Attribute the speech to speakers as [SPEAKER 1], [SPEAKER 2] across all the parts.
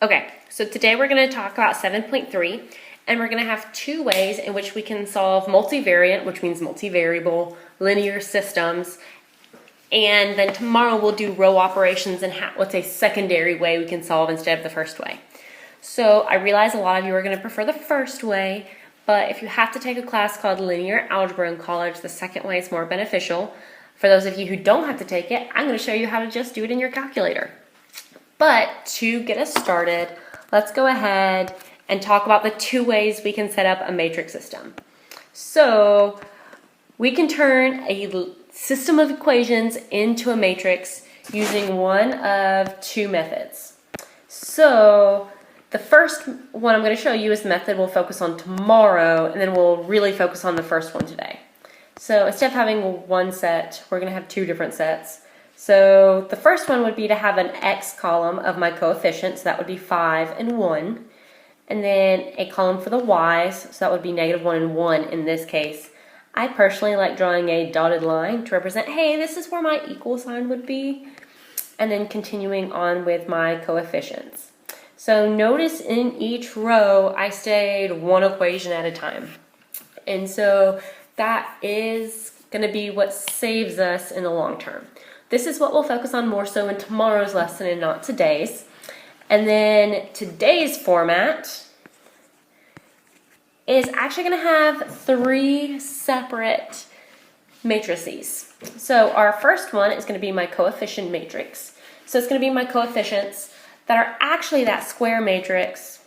[SPEAKER 1] Okay, so today we're going to talk about 7.3, and we're going to have two ways in which we can solve multivariate, which means multivariable, linear systems, and then tomorrow we'll do row operations and what's a secondary way we can solve instead of the first way. So I realize a lot of you are going to prefer the first way, but if you have to take a class called linear algebra in college, the second way is more beneficial. For those of you who don't have to take it, I'm going to show you how to just do it in your calculator. But to get us started, let's go ahead and talk about the two ways we can set up a matrix system. So we can turn a system of equations into a matrix using one of two methods. So the first one I'm going to show you is the method we'll focus on tomorrow, and then we'll really focus on the first one today. So instead of having one set, we're going to have two different sets. So the first one would be to have an x column of my coefficients, so that would be 5 and 1, and then a column for the y's, so that would be -1 and 1 in this case. I personally like drawing a dotted line to represent, hey, this is where my equal sign would be, and then continuing on with my coefficients. So notice in each row I stayed one equation at a time, and so that is going to be what saves us in the long term. This is what we'll focus on more so in tomorrow's lesson and not today's. And then today's format is actually going to have three separate matrices. So our first one is going to be my coefficient matrix. So it's going to be my coefficients that are actually that square matrix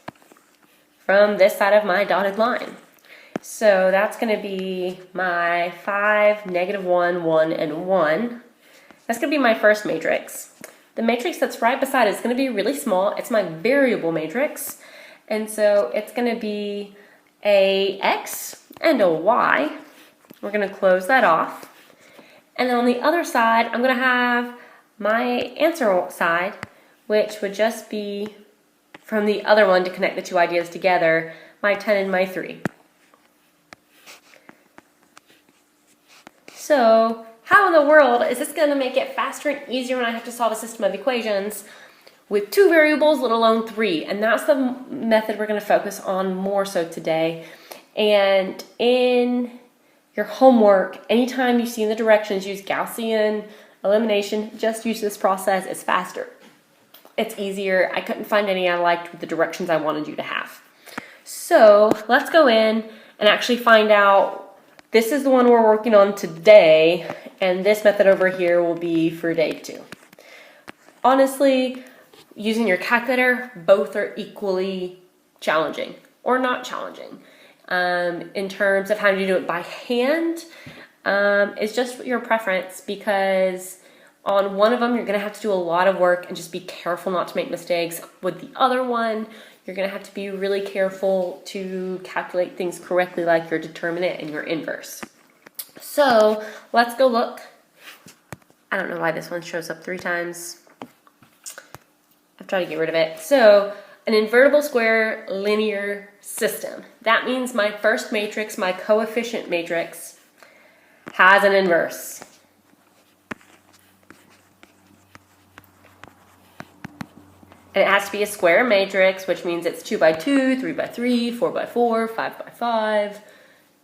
[SPEAKER 1] from this side of my dotted line. So that's going to be my 5, -1, 1, and 1. That's going to be my first matrix. The matrix that's right beside it is going to be really small. It's my variable matrix. And so it's going to be a x and a y. We're going to close that off. And then on the other side, I'm going to have my answer side, which would just be from the other one to connect the two ideas together, my 10 and my 3. So how in the world is this going to make it faster and easier when I have to solve a system of equations with two variables, let alone three? And that's the method we're going to focus on more so today. And in your homework, anytime you see in the directions, use Gaussian elimination, just use this process. It's faster. It's easier. I couldn't find any I liked with the directions I wanted you to have. So let's go in and actually find out. This is the one we're working on today, and this method over here will be for day 2. Honestly, using your calculator, both are equally challenging or not challenging. In terms of how to do it by hand, it's just your preference, because on one of them you're going to have to do a lot of work and just be careful not to make mistakes. With the other one, you're going to have to be really careful to calculate things correctly, like your determinant and your inverse. So let's go look. I don't know why this one shows up 3 times. I've tried to get rid of it. So an invertible square linear system. That means my first matrix, my coefficient matrix, has an inverse. And it has to be a square matrix, which means it's 2 by 2, 3 by 3, 4 by 4, 5 by 5,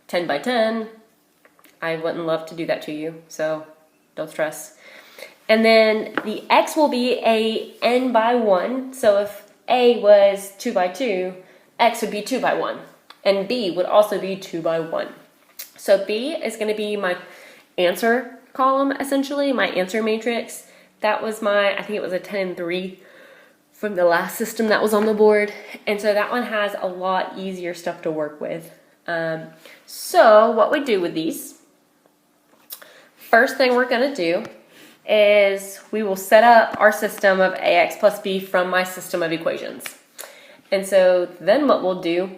[SPEAKER 1] 10 by 10. I wouldn't love to do that to you, so don't stress. And then the x will be a n by 1. So if a was 2 by 2, x would be 2 by 1. And b would also be 2 by 1. So b is going to be my answer column, essentially, my answer matrix. That was my, I think it was a 10 and 3. From the last system that was on the board, and so that one has a lot easier stuff to work with. So what we do with these, first thing we're going to do is we will set up our system of ax plus b from my system of equations. And so then what we'll do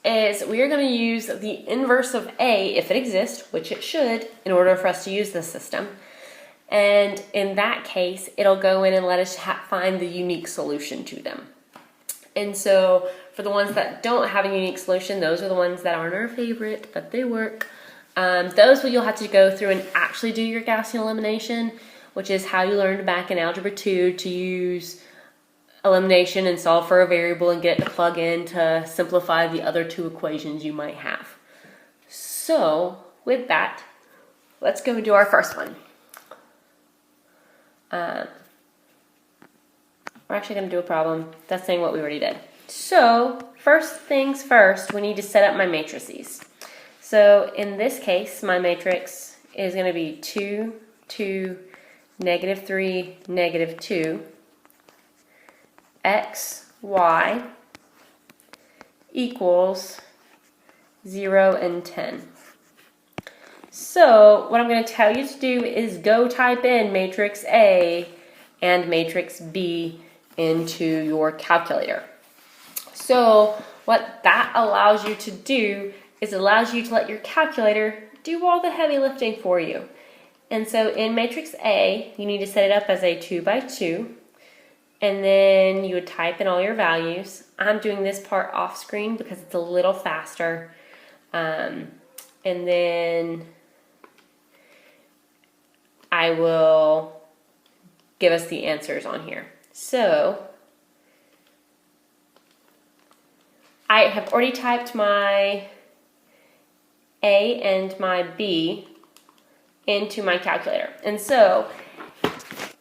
[SPEAKER 1] is we are going to use the inverse of a, if it exists, which it should, in order for us to use this system. And in that case, it'll go in and let us find the unique solution to them. And so for the ones that don't have a unique solution, those are the ones that aren't our favorite, but they work. Those you'll have to go through and actually do your Gaussian elimination, which is how you learned back in Algebra 2 to use elimination and solve for a variable and get it to plug in to simplify the other two equations you might have. So with that, let's go do our first one. We're actually going to do a problem that's saying what we already did. So first things first, we need to set up my matrices. So in this case, my matrix is going to be 2, 2, negative 3, negative 2, x, y equals 0 and 10. So what I'm going to tell you to do is go type in matrix A and matrix B into your calculator. So what that allows you to do is it allows you to let your calculator do all the heavy lifting for you. And so in matrix A, you need to set it up as a 2 by 2, and then you would type in all your values. I'm doing this part off screen because it's a little faster. And then I will give us the answers on here. So I have already typed my A and my B into my calculator. And so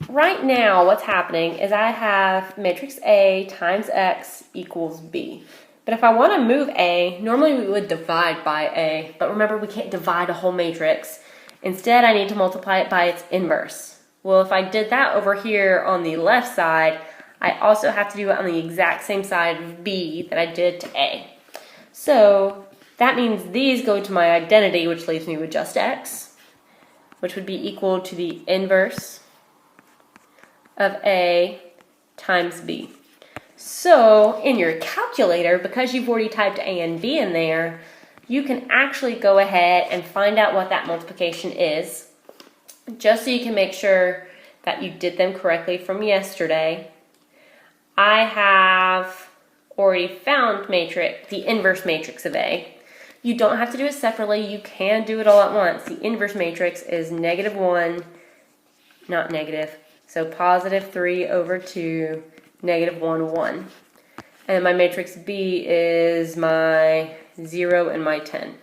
[SPEAKER 1] right now what's happening is I have matrix A times X equals B. But if I want to move A, normally we would divide by A, but remember we can't divide a whole matrix. Instead, I need to multiply it by its inverse. Well, if I did that over here on the left side, I also have to do it on the exact same side of B that I did to A. So that means these go to my identity, which leaves me with just X, which would be equal to the inverse of A times B. So in your calculator, because you've already typed A and B in there, you can actually go ahead and find out what that multiplication is, just so you can make sure that you did them correctly from yesterday. I have already found the inverse matrix of A. You don't have to do it separately. You can do it all at once. The inverse matrix is negative 1, not negative, so positive 3 over 2, negative 1, 1. And my matrix B is my 0 and my 10.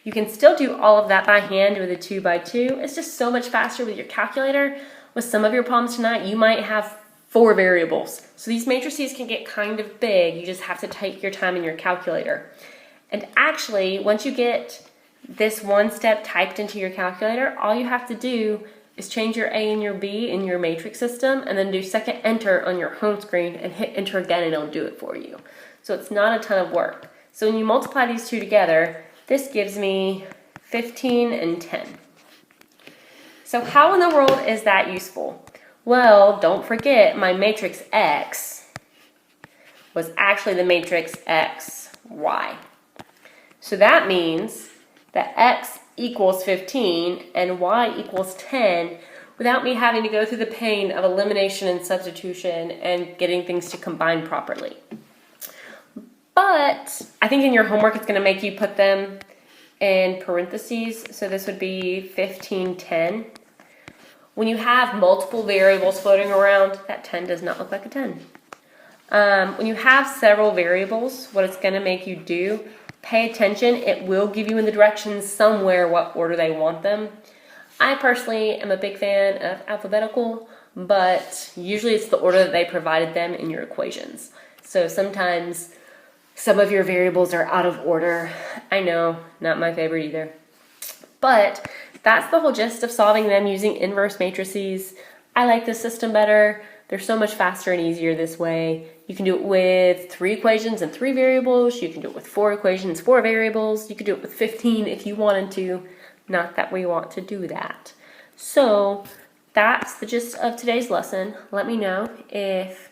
[SPEAKER 1] You can still do all of that by hand with a 2 by 2. It's just so much faster with your calculator. With some of your problems tonight, you might have 4 variables. So these matrices can get kind of big. You just have to take your time in your calculator. And actually, once you get this one step typed into your calculator, all you have to do is change your A and your B in your matrix system and then do second enter on your home screen and hit enter again and it'll do it for you. So it's not a ton of work. So when you multiply these two together, this gives me 15 and 10. So how in the world is that useful? Well, don't forget my matrix X was actually the matrix X, Y. So that means that X equals 15 and Y equals 10 without me having to go through the pain of elimination and substitution and getting things to combine properly. But I think in your homework it's going to make you put them in parentheses. So this would be 15, 10. When you have multiple variables floating around, that 10 does not look like a 10. When you have several variables, what it's going to make you do, pay attention. It will give you in the directions somewhere what order they want them. I personally am a big fan of alphabetical, but usually it's the order that they provided them in your equations. So sometimes some of your variables are out of order. I know, not my favorite either. But that's the whole gist of solving them using inverse matrices. I like this system better. They're so much faster and easier this way. You can do it with 3 equations and 3 variables. You can do it with 4 equations, 4 variables. You could do it with 15 if you wanted to. Not that we want to do that. So that's the gist of today's lesson. Let me know if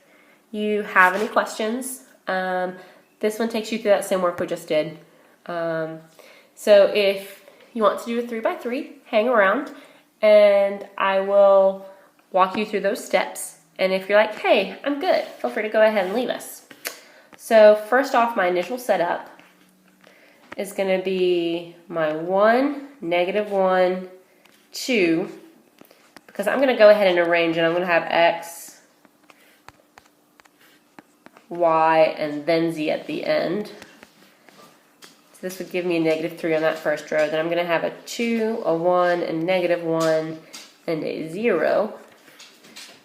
[SPEAKER 1] you have any questions. This one takes you through that same work we just did. So if you want to do a 3 by 3, hang around and I will walk you through those steps. And if you're like, hey, I'm good, feel free to go ahead and leave us. So first off, my initial setup is going to be my 1, negative 1, 2, because I'm going to go ahead and arrange and I'm going to have X, y, and then z at the end. So this would give me a -3 on that first row. Then I'm going to have a 2, a 1, a -1, and a 0.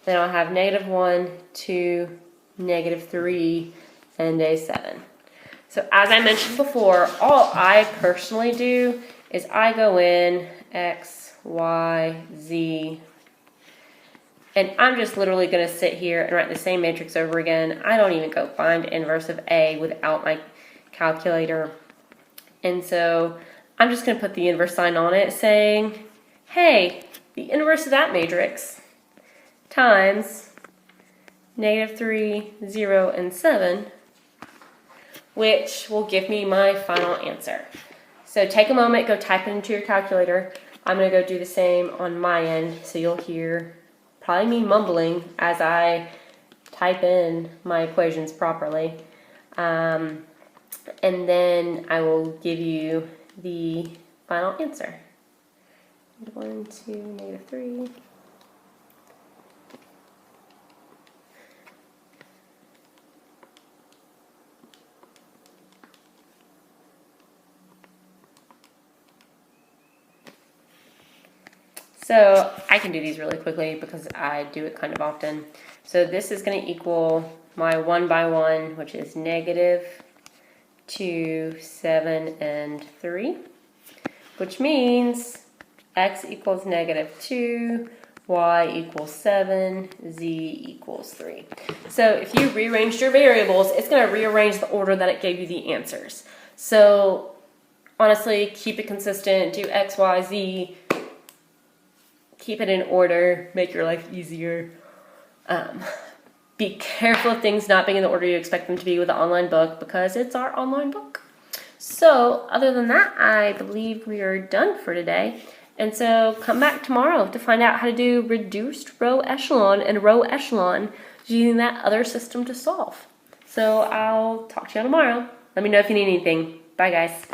[SPEAKER 1] Then I'll have -1, 2, -3, and a 7. So as I mentioned before, all I personally do is I go in X, Y, Z, and I'm just literally going to sit here and write the same matrix over again. I don't even go find inverse of A without my calculator. And so I'm just going to put the inverse sign on it saying, hey, the inverse of that matrix times -3, 0, and 7, which will give me my final answer. So take a moment, go type it into your calculator. I'm going to go do the same on my end, so you'll hear probably me mumbling as I type in my equations properly. And then I will give you the final answer. 1, 2, -3. So I can do these really quickly because I do it kind of often. So this is going to equal my 1 by 1, which is -2, 7, and 3, which means x equals -2, y equals 7, z equals 3. So if you rearranged your variables, it's going to rearrange the order that it gave you the answers. So honestly, keep it consistent, do x, y, z, keep it in order, make your life easier. Be careful of things not being in the order you expect them to be with the online book because it's our online book. So other than that, I believe we are done for today. And so come back tomorrow to find out how to do reduced row echelon and row echelon using that other system to solve. So I'll talk to you tomorrow. Let me know if you need anything. Bye guys.